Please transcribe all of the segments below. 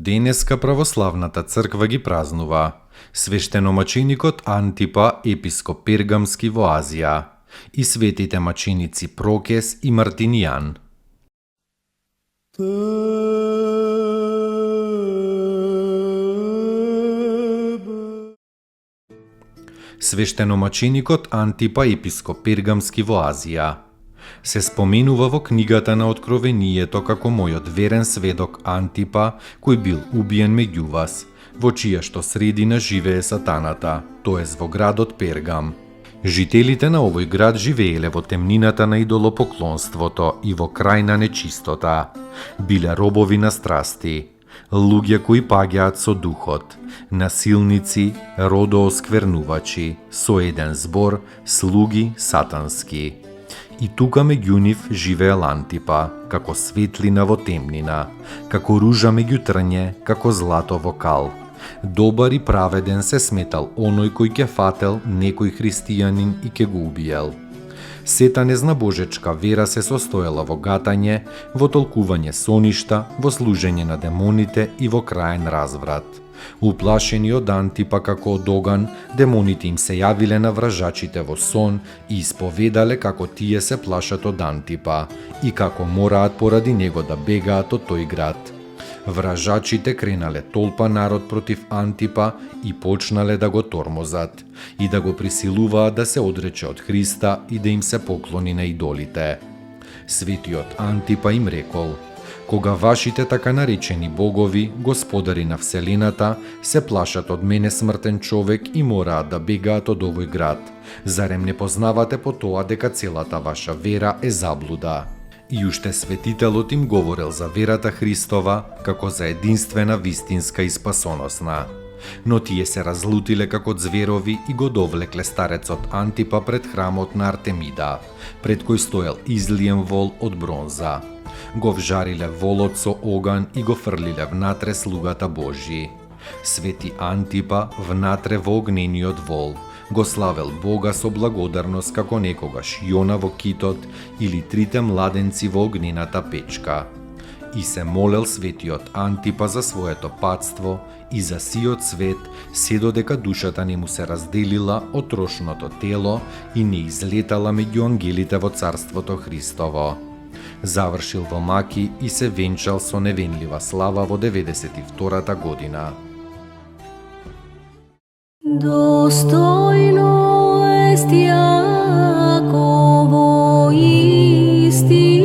Денеска православната црква ги празнува свештеномаченикот Антипа, епископ Пергамски во Азија, и светите маченици Прокес и Мартинијан. Свештеномаченикот Антипа, епископ Пергамски во Азија, се споменува во книгата на Откровението како мојот верен сведок Антипа, кој бил убиен меѓу вас, во чија што средина живее сатаната, тоест во градот Пергам. Жителите на овој град живееле во темнината на идолопоклонството и во крај на нечистота. Биле робови на страсти, луѓе кои паѓаат со духот, насилници, родоосквернувачи, со еден збор, слуги сатански. И тука меѓу нив живеел Антипа, како светлина во темнина, како ружа меѓу трње, како злато во кал. Добар и праведен се сметал оној кој ќе фател некој христијанин и ќе го убиел. Сета незнабожечка вера се состоела во гатање, во толкување соништа, во служење на демоните и во краен разврат. Уплашени од Антипа како од оган, демоните им се јавиле на вражачите во сон и исповедале како тие се плашат од Антипа и како мораат поради него да бегаат од тој град. Вражачите кренале толпа народ против Антипа и почнале да го тормозат и да го присилуваат да се одрече од Христа и да им се поклони на идолите. Светиот Антипа им рекол: кога вашите така наречени богови, господари на вселената, се плашат од мене смртен човек и мораат да бегаат од овој град, зарем не познавате по тоа дека целата ваша вера е заблуда? И уште светителот им говорел за верата Христова како за единствена, вистинска и спасоносна. Но тие се разлутиле како зверови и го довлекле старецот Антипа пред храмот на Артемида, пред кој стоел излиен вол од бронза. Го вжариле волот со оган и го фрлиле внатре слугата Божји. Свети Антипа внатре во огнениот вол го славел Бога со благодарност како некогаш Јона во китот или трите младенци во огнената печка. И се молел светиот Антипа за своето патство и за сиот свет, се додека душата не му се разделила од трошното тело и не излетала меѓу ангелите во царството Христово. Завршил во маки и се венчал со невенлива слава во 92-та година. Достойно est Јаково истину,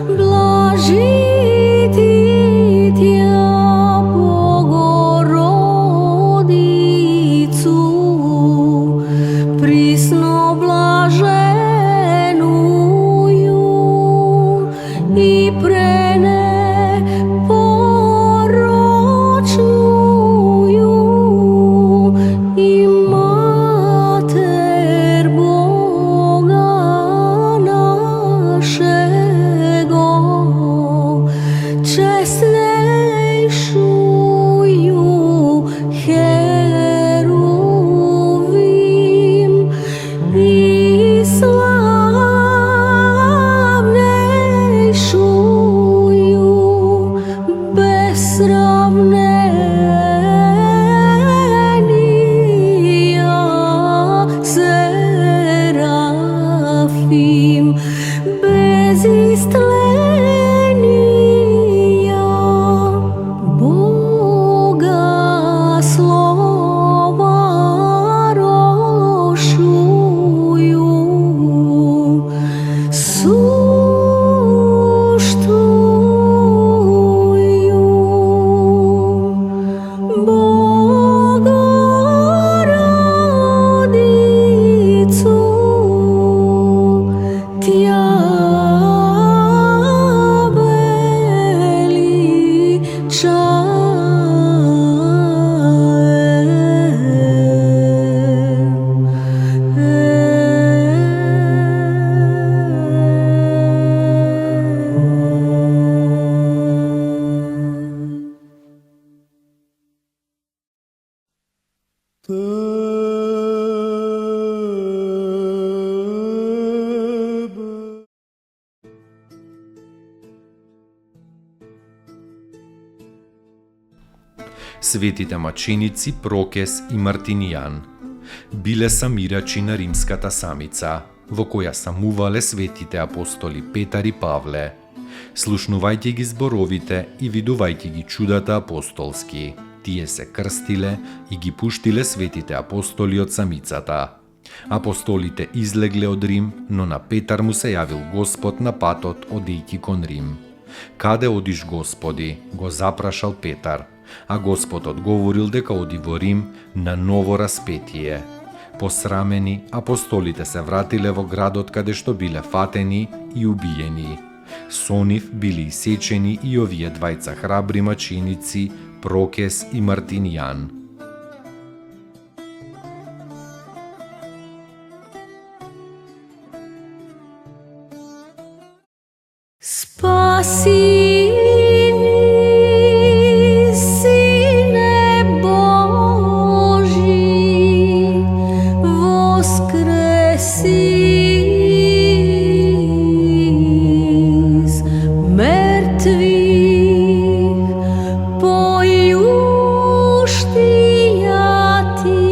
блажити Тја Богородицу, присно блаженују и славнейшу Светите маченици Прокес и Мартинијан биле самирачи на римската самица, во која самувале светите апостоли Петар и Павле. Слушнувајќи ги зборовите и видувајќи ги чудата апостолски, тие се крстиле и ги пуштиле светите апостоли од самицата. Апостолите излегле од Рим, но на Петар му се јавил Господ на патот одејќи кон Рим. Каде одиш, Господи? Го запрашал Петар, а Господ одговорил дека оди во Рим на ново распетие. Посрамени, апостолите се вратиле во градот каде што биле фатени и убиени. Со нив били исечени и овие двајца храбри маченици Прокес и Мартинијан. Спаси ни, Сине Божи, воскреси из мертвих, појуштија ти.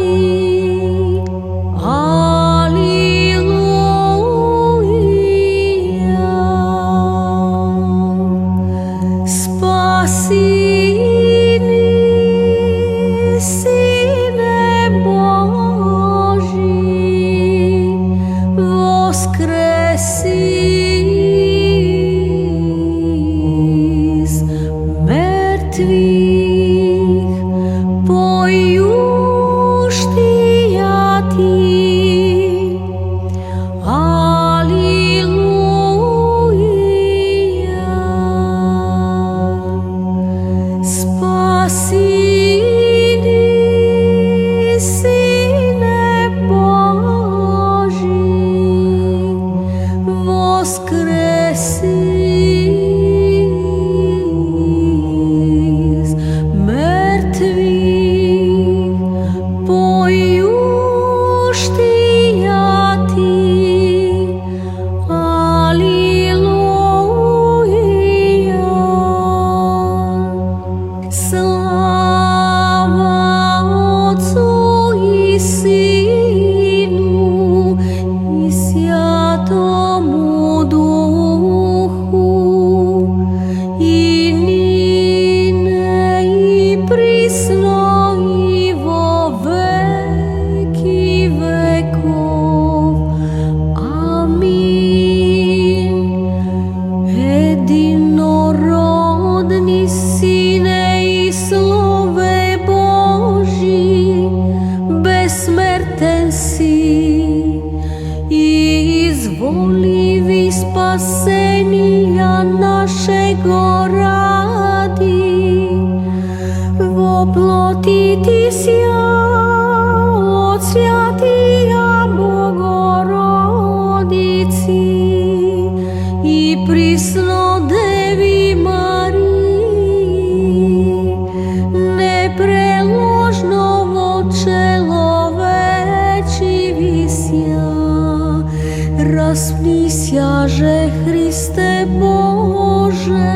Распнисяже, Христе Боже,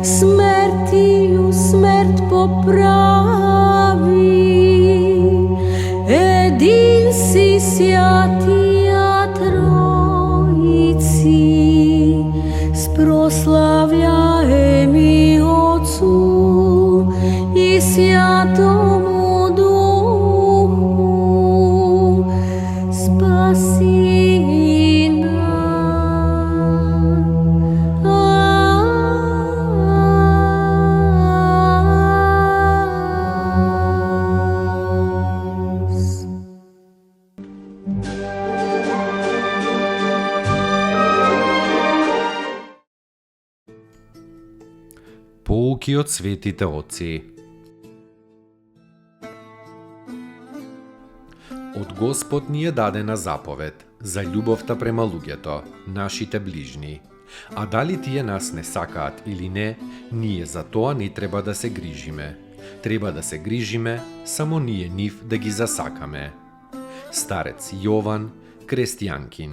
смертию смерть поправи. Един си святија Тројци, спрославляеми Отцу и Святому Духу, спаси Поуки од светите отци. Од Господ ни е дадена заповед за љубовта према луѓето, нашите ближни. А дали тие нас не сакаат или не, ние за тоа не треба да се грижиме. Треба да се грижиме само ние нив да ги засакаме. Старец Јован Крестјанкин.